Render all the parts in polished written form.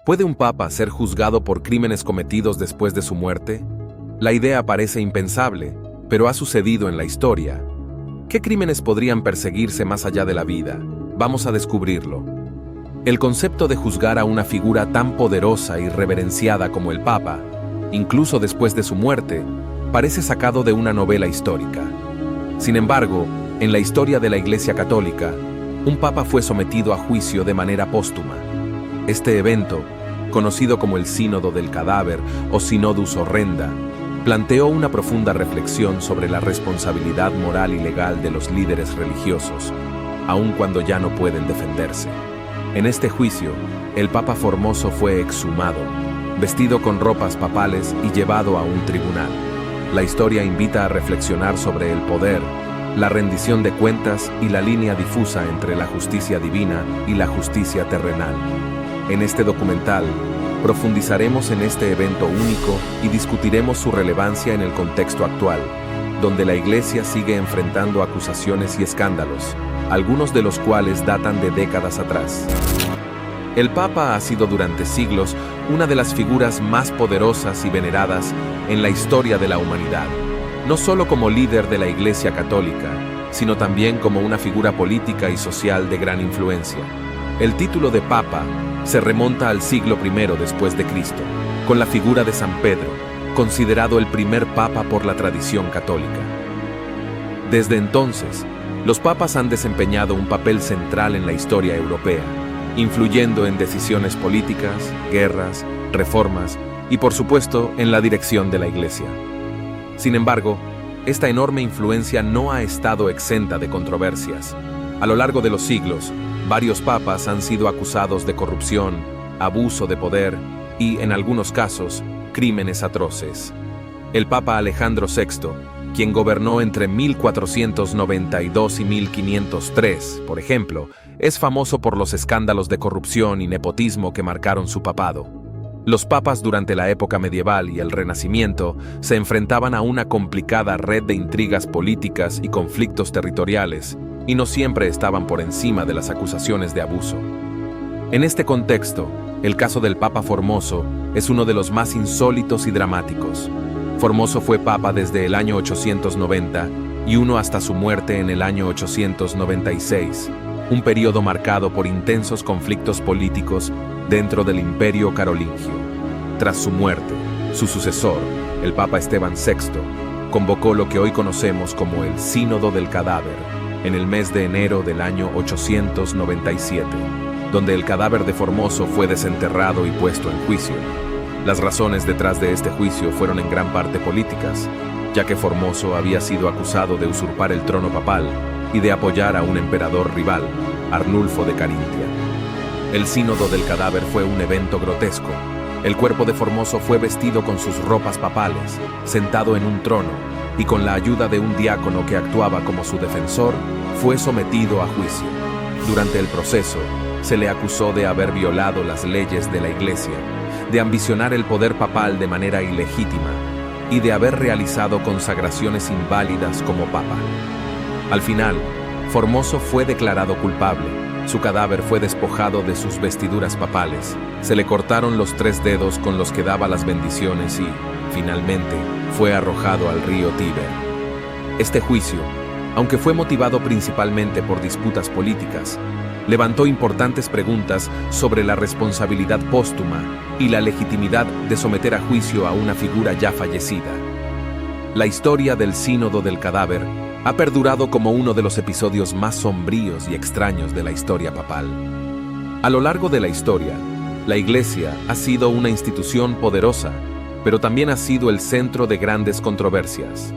¿Puede un papa ser juzgado por crímenes cometidos después de su muerte? La idea parece impensable, pero ha sucedido en la historia. ¿Qué crímenes podrían perseguirse más allá de la vida? Vamos a descubrirlo. El concepto de juzgar a una figura tan poderosa y reverenciada como el Papa, incluso después de su muerte, parece sacado de una novela histórica. Sin embargo, en la historia de la Iglesia Católica, un papa fue sometido a juicio de manera póstuma. Este evento, conocido como el Sínodo del Cadáver o Synodus Horrenda, planteó una profunda reflexión sobre la responsabilidad moral y legal de los líderes religiosos, aun cuando ya no pueden defenderse. En este juicio, el Papa Formoso fue exhumado, vestido con ropas papales y llevado a un tribunal. La historia invita a reflexionar sobre el poder, la rendición de cuentas y la línea difusa entre la justicia divina y la justicia terrenal. En este documental, profundizaremos en este evento único y discutiremos su relevancia en el contexto actual, donde la Iglesia sigue enfrentando acusaciones y escándalos, algunos de los cuales datan de décadas atrás. El Papa ha sido durante siglos una de las figuras más poderosas y veneradas en la historia de la humanidad, no solo como líder de la Iglesia Católica, sino también como una figura política y social de gran influencia. El título de Papa se remonta al siglo I después de Cristo, con la figura de San Pedro, considerado el primer papa por la tradición católica. Desde entonces, los papas han desempeñado un papel central en la historia europea, influyendo en decisiones políticas, guerras, reformas y, por supuesto, en la dirección de la Iglesia. Sin embargo, esta enorme influencia no ha estado exenta de controversias. A lo largo de los siglos, varios papas han sido acusados de corrupción, abuso de poder y, en algunos casos, crímenes atroces. El Papa Alejandro VI, quien gobernó entre 1492 y 1503, por ejemplo, es famoso por los escándalos de corrupción y nepotismo que marcaron su papado. Los papas durante la época medieval y el Renacimiento se enfrentaban a una complicada red de intrigas políticas y conflictos territoriales, y no siempre estaban por encima de las acusaciones de abuso. En este contexto, el caso del Papa Formoso es uno de los más insólitos y dramáticos. Formoso fue papa desde el año 890 y uno hasta su muerte en el año 896, un periodo marcado por intensos conflictos políticos dentro del Imperio Carolingio. Tras su muerte, su sucesor, el Papa Esteban VI, convocó lo que hoy conocemos como el Sínodo del Cadáver, en el mes de enero del año 897, donde el cadáver de Formoso fue desenterrado y puesto en juicio. Las razones detrás de este juicio fueron en gran parte políticas, ya que Formoso había sido acusado de usurpar el trono papal y de apoyar a un emperador rival, Arnulfo de Carintia. El Sínodo del Cadáver fue un evento grotesco. El cuerpo de Formoso fue vestido con sus ropas papales, sentado en un trono, y con la ayuda de un diácono que actuaba como su defensor, fue sometido a juicio. Durante el proceso, se le acusó de haber violado las leyes de la Iglesia, de ambicionar el poder papal de manera ilegítima y de haber realizado consagraciones inválidas como papa. Al final, Formoso fue declarado culpable. Su cadáver fue despojado de sus vestiduras papales, se le cortaron los 3 dedos con los que daba las bendiciones y, finalmente, fue arrojado al río Tíber. Este juicio, aunque fue motivado principalmente por disputas políticas, levantó importantes preguntas sobre la responsabilidad póstuma y la legitimidad de someter a juicio a una figura ya fallecida. La historia del Sínodo del Cadáver ha perdurado como uno de los episodios más sombríos y extraños de la historia papal. A lo largo de la historia, la Iglesia ha sido una institución poderosa, pero también ha sido el centro de grandes controversias.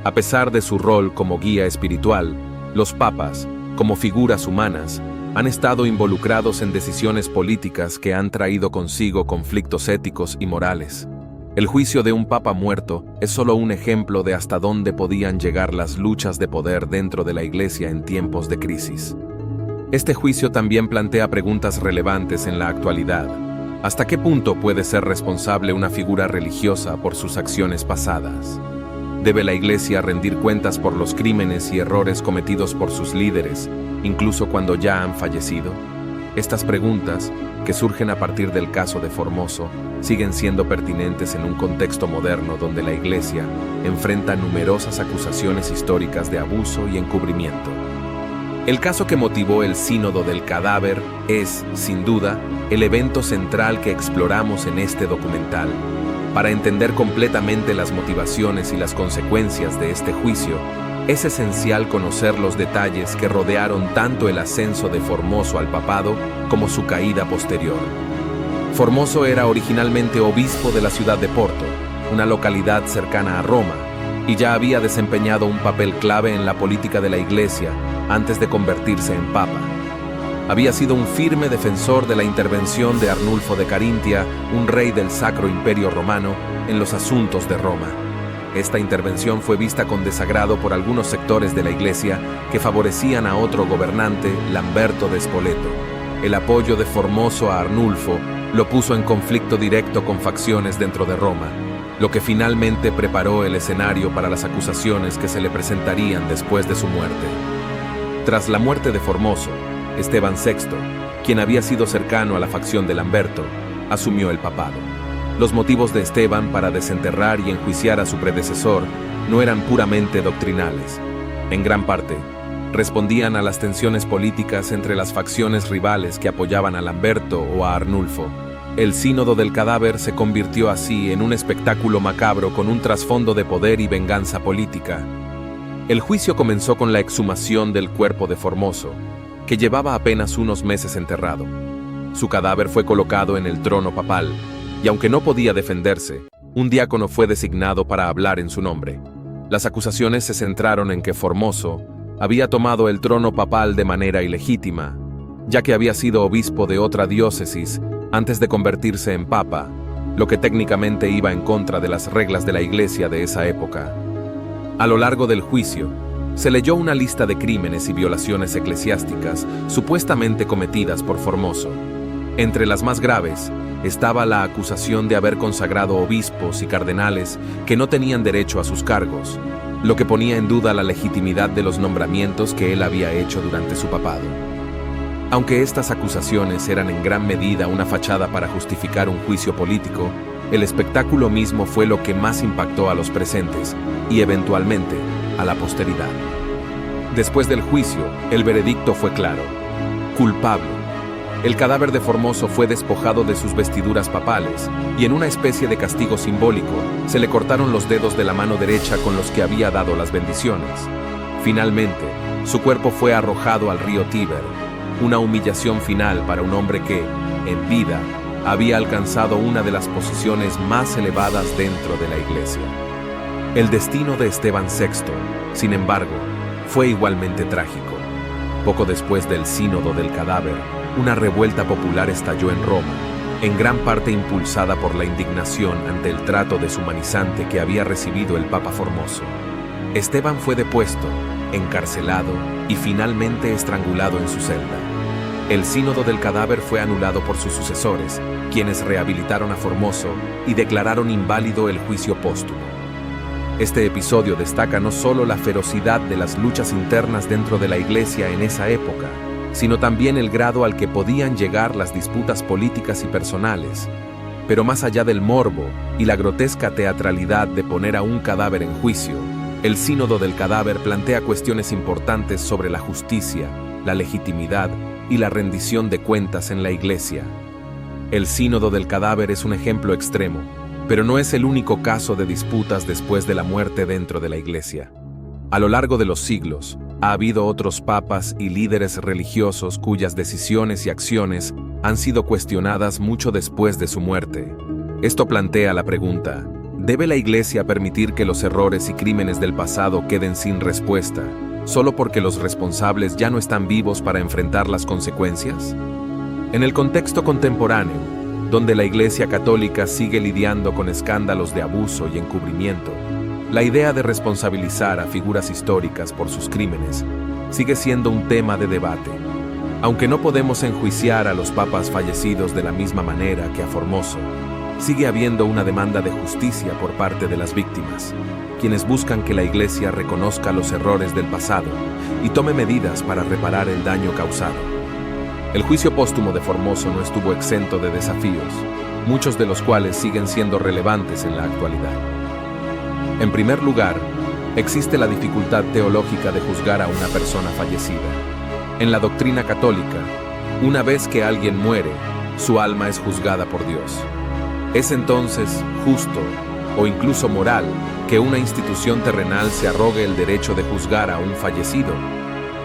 A pesar de su rol como guía espiritual, los papas, como figuras humanas, han estado involucrados en decisiones políticas que han traído consigo conflictos éticos y morales. El juicio de un papa muerto es solo un ejemplo de hasta dónde podían llegar las luchas de poder dentro de la Iglesia en tiempos de crisis. Este juicio también plantea preguntas relevantes en la actualidad. ¿Hasta qué punto puede ser responsable una figura religiosa por sus acciones pasadas? ¿Debe la Iglesia rendir cuentas por los crímenes y errores cometidos por sus líderes, incluso cuando ya han fallecido? Estas preguntas que surgen a partir del caso de Formoso, siguen siendo pertinentes en un contexto moderno donde la Iglesia enfrenta numerosas acusaciones históricas de abuso y encubrimiento. El caso que motivó el Sínodo del Cadáver es, sin duda, el evento central que exploramos en este documental. Para entender completamente las motivaciones y las consecuencias de este juicio, es esencial conocer los detalles que rodearon tanto el ascenso de Formoso al papado como su caída posterior. Formoso era originalmente obispo de la ciudad de Porto, una localidad cercana a Roma, y ya había desempeñado un papel clave en la política de la Iglesia antes de convertirse en papa. Había sido un firme defensor de la intervención de Arnulfo de Carintia, un rey del Sacro Imperio Romano, en los asuntos de Roma. Esta intervención fue vista con desagrado por algunos sectores de la Iglesia que favorecían a otro gobernante, Lamberto de Spoleto. El apoyo de Formoso a Arnulfo lo puso en conflicto directo con facciones dentro de Roma, lo que finalmente preparó el escenario para las acusaciones que se le presentarían después de su muerte. Tras la muerte de Formoso, Esteban VI, quien había sido cercano a la facción de Lamberto, asumió el papado. Los motivos de Esteban para desenterrar y enjuiciar a su predecesor no eran puramente doctrinales. En gran parte, respondían a las tensiones políticas entre las facciones rivales que apoyaban a Lamberto o a Arnulfo. El Sínodo del Cadáver se convirtió así en un espectáculo macabro con un trasfondo de poder y venganza política. El juicio comenzó con la exhumación del cuerpo de Formoso, que llevaba apenas unos meses enterrado. Su cadáver fue colocado en el trono papal, y aunque no podía defenderse, un diácono fue designado para hablar en su nombre. Las acusaciones se centraron en que Formoso había tomado el trono papal de manera ilegítima, ya que había sido obispo de otra diócesis antes de convertirse en papa, lo que técnicamente iba en contra de las reglas de la Iglesia de esa época. A lo largo del juicio, se leyó una lista de crímenes y violaciones eclesiásticas supuestamente cometidas por Formoso. Entre las más graves estaba la acusación de haber consagrado obispos y cardenales que no tenían derecho a sus cargos, lo que ponía en duda la legitimidad de los nombramientos que él había hecho durante su papado. Aunque estas acusaciones eran en gran medida una fachada para justificar un juicio político, el espectáculo mismo fue lo que más impactó a los presentes y, eventualmente, a la posteridad. Después del juicio, el veredicto fue claro: culpable. El cadáver de Formoso fue despojado de sus vestiduras papales y, en una especie de castigo simbólico, se le cortaron los dedos de la mano derecha con los que había dado las bendiciones. Finalmente, su cuerpo fue arrojado al río Tíber, una humillación final para un hombre que, en vida, había alcanzado una de las posiciones más elevadas dentro de la Iglesia. El destino de Esteban VI, sin embargo, fue igualmente trágico. Poco después del Sínodo del Cadáver, una revuelta popular estalló en Roma, en gran parte impulsada por la indignación ante el trato deshumanizante que había recibido el Papa Formoso. Esteban fue depuesto, encarcelado y finalmente estrangulado en su celda. El Sínodo del Cadáver fue anulado por sus sucesores, quienes rehabilitaron a Formoso y declararon inválido el juicio póstumo. Este episodio destaca no solo la ferocidad de las luchas internas dentro de la Iglesia en esa época, sino también el grado al que podían llegar las disputas políticas y personales. Pero más allá del morbo y la grotesca teatralidad de poner a un cadáver en juicio, el Sínodo del Cadáver plantea cuestiones importantes sobre la justicia, la legitimidad y la rendición de cuentas en la Iglesia. El Sínodo del Cadáver es un ejemplo extremo, pero no es el único caso de disputas después de la muerte dentro de la Iglesia. A lo largo de los siglos, ha habido otros papas y líderes religiosos cuyas decisiones y acciones han sido cuestionadas mucho después de su muerte. Esto plantea la pregunta: ¿debe la Iglesia permitir que los errores y crímenes del pasado queden sin respuesta, solo porque los responsables ya no están vivos para enfrentar las consecuencias? En el contexto contemporáneo, donde la Iglesia Católica sigue lidiando con escándalos de abuso y encubrimiento, la idea de responsabilizar a figuras históricas por sus crímenes sigue siendo un tema de debate. Aunque no podemos enjuiciar a los papas fallecidos de la misma manera que a Formoso, sigue habiendo una demanda de justicia por parte de las víctimas, quienes buscan que la Iglesia reconozca los errores del pasado y tome medidas para reparar el daño causado. El juicio póstumo de Formoso no estuvo exento de desafíos, muchos de los cuales siguen siendo relevantes en la actualidad. En primer lugar, existe la dificultad teológica de juzgar a una persona fallecida. En la doctrina católica, una vez que alguien muere, su alma es juzgada por Dios. ¿Es entonces justo o incluso moral que una institución terrenal se arrogue el derecho de juzgar a un fallecido?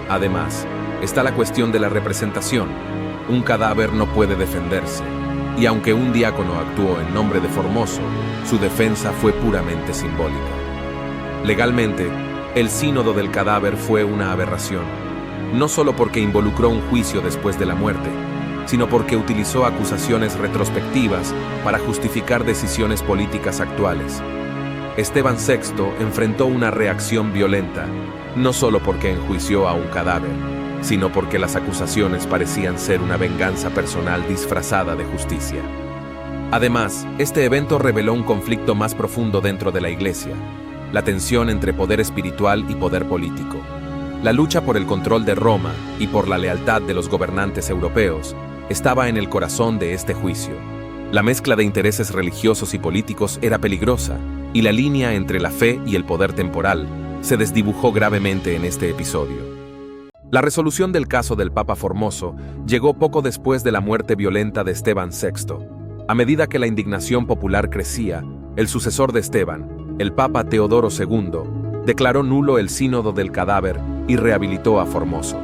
Además, está la cuestión de la representación. Un cadáver no puede defenderse, y aunque un diácono actuó en nombre de Formoso, su defensa fue puramente simbólica. Legalmente, el sínodo del cadáver fue una aberración, no solo porque involucró un juicio después de la muerte, sino porque utilizó acusaciones retrospectivas para justificar decisiones políticas actuales. Esteban VI enfrentó una reacción violenta, no solo porque enjuició a un cadáver, sino porque las acusaciones parecían ser una venganza personal disfrazada de justicia. Además, este evento reveló un conflicto más profundo dentro de la Iglesia, la tensión entre poder espiritual y poder político. La lucha por el control de Roma y por la lealtad de los gobernantes europeos estaba en el corazón de este juicio. La mezcla de intereses religiosos y políticos era peligrosa, y la línea entre la fe y el poder temporal se desdibujó gravemente en este episodio. La resolución del caso del Papa Formoso llegó poco después de la muerte violenta de Esteban VI. A medida que la indignación popular crecía, el sucesor de Esteban, el Papa Teodoro II, declaró nulo el sínodo del cadáver y rehabilitó a Formoso.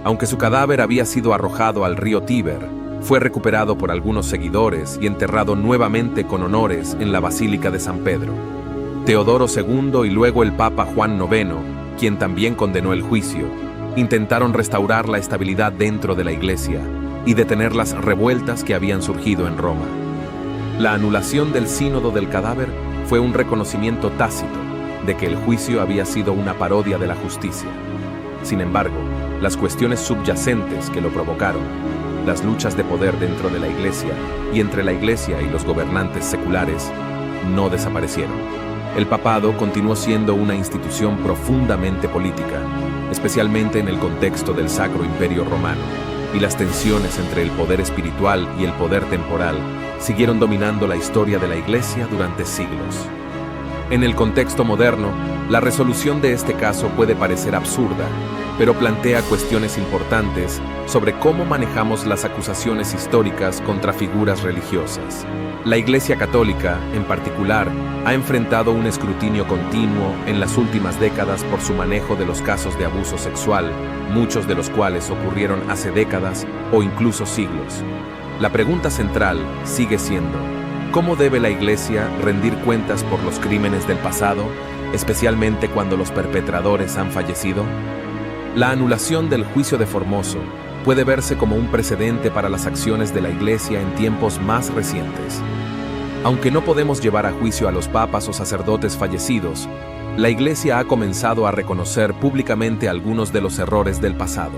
Aunque su cadáver había sido arrojado al río Tíber, fue recuperado por algunos seguidores y enterrado nuevamente con honores en la Basílica de San Pedro. Teodoro II y luego el Papa Juan IX, quien también condenó el juicio, intentaron restaurar la estabilidad dentro de la Iglesia y detener las revueltas que habían surgido en Roma. La anulación del sínodo del cadáver fue un reconocimiento tácito de que el juicio había sido una parodia de la justicia. Sin embargo, las cuestiones subyacentes que lo provocaron, las luchas de poder dentro de la Iglesia y entre la Iglesia y los gobernantes seculares, no desaparecieron. El papado continuó siendo una institución profundamente política, especialmente en el contexto del Sacro Imperio Romano, y las tensiones entre el poder espiritual y el poder temporal siguieron dominando la historia de la Iglesia durante siglos. En el contexto moderno, la resolución de este caso puede parecer absurda, pero plantea cuestiones importantes sobre cómo manejamos las acusaciones históricas contra figuras religiosas. La Iglesia Católica, en particular, ha enfrentado un escrutinio continuo en las últimas décadas por su manejo de los casos de abuso sexual, muchos de los cuales ocurrieron hace décadas o incluso siglos. La pregunta central sigue siendo: ¿cómo debe la Iglesia rendir cuentas por los crímenes del pasado, especialmente cuando los perpetradores han fallecido? La anulación del juicio de Formoso puede verse como un precedente para las acciones de la Iglesia en tiempos más recientes. Aunque no podemos llevar a juicio a los papas o sacerdotes fallecidos, la Iglesia ha comenzado a reconocer públicamente algunos de los errores del pasado.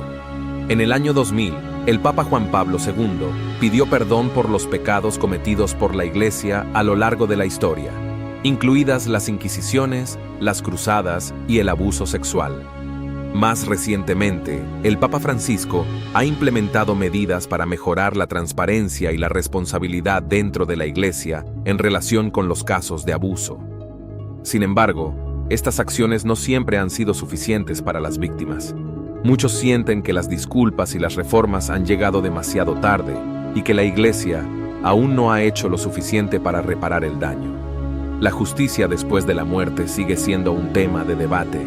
En el año 2000, el Papa Juan Pablo II pidió perdón por los pecados cometidos por la Iglesia a lo largo de la historia, incluidas las inquisiciones, las cruzadas y el abuso sexual. Más recientemente, el Papa Francisco ha implementado medidas para mejorar la transparencia y la responsabilidad dentro de la Iglesia en relación con los casos de abuso. Sin embargo, estas acciones no siempre han sido suficientes para las víctimas. Muchos sienten que las disculpas y las reformas han llegado demasiado tarde y que la Iglesia aún no ha hecho lo suficiente para reparar el daño. La justicia después de la muerte sigue siendo un tema de debate,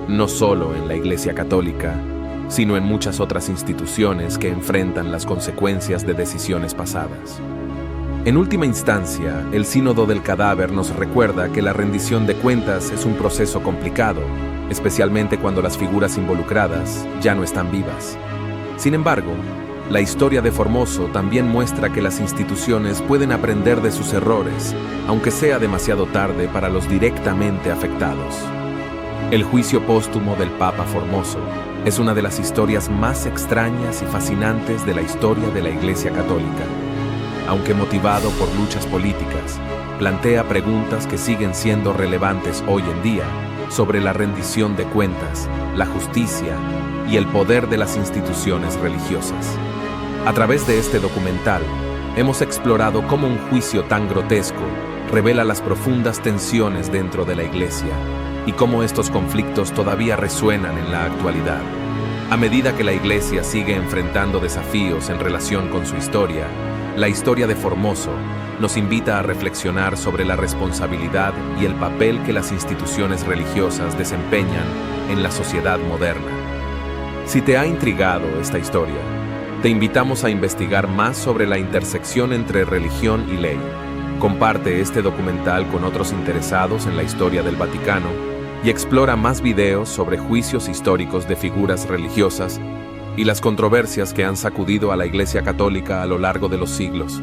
no solo en la Iglesia Católica, sino en muchas otras instituciones que enfrentan las consecuencias de decisiones pasadas. En última instancia, el sínodo del cadáver nos recuerda que la rendición de cuentas es un proceso complicado, especialmente cuando las figuras involucradas ya no están vivas. Sin embargo, la historia de Formoso también muestra que las instituciones pueden aprender de sus errores, aunque sea demasiado tarde para los directamente afectados. El juicio póstumo del Papa Formoso es una de las historias más extrañas y fascinantes de la historia de la Iglesia Católica. Aunque motivado por luchas políticas, plantea preguntas que siguen siendo relevantes hoy en día sobre la rendición de cuentas, la justicia y el poder de las instituciones religiosas. A través de este documental, hemos explorado cómo un juicio tan grotesco revela las profundas tensiones dentro de la Iglesia y cómo estos conflictos todavía resuenan en la actualidad. A medida que la Iglesia sigue enfrentando desafíos en relación con su historia, la historia de Formoso nos invita a reflexionar sobre la responsabilidad y el papel que las instituciones religiosas desempeñan en la sociedad moderna. Si te ha intrigado esta historia, te invitamos a investigar más sobre la intersección entre religión y ley. Comparte este documental con otros interesados en la historia del Vaticano y explora más videos sobre juicios históricos de figuras religiosas y las controversias que han sacudido a la Iglesia Católica a lo largo de los siglos.